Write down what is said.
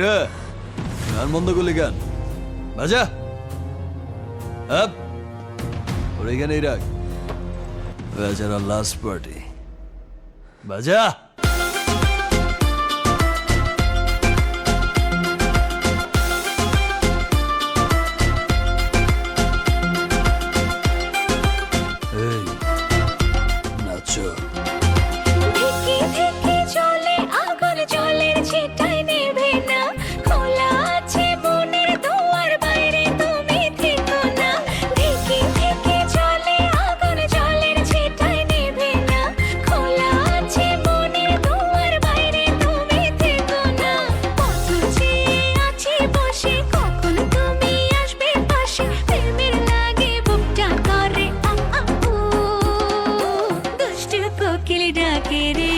কিরে গান বন্ধ করলি কেন? বাজা আপ ওর এখানেই রাখ, বেচারা লাস্ট পার্টি। বাজা এই নাচো। ধিকি ধিকি চলে আগুন জলের ছিটায় নেভে না, খোলা আছে মনের দুয়ার বাইরে তুমি থেকো না। ধিকি ধিকি চলে আগুন জলের ছিটায় নেভে না, খোলা আছে মনের দুয়ার বাইরে তুমি থেকো না। কত চেয়ে আছি বসে কখন তুমি আসবে পাশে, প্রেমের লাগে বুকটা করে আ আ উ, দুষ্টু কোকিল ডাকে রে।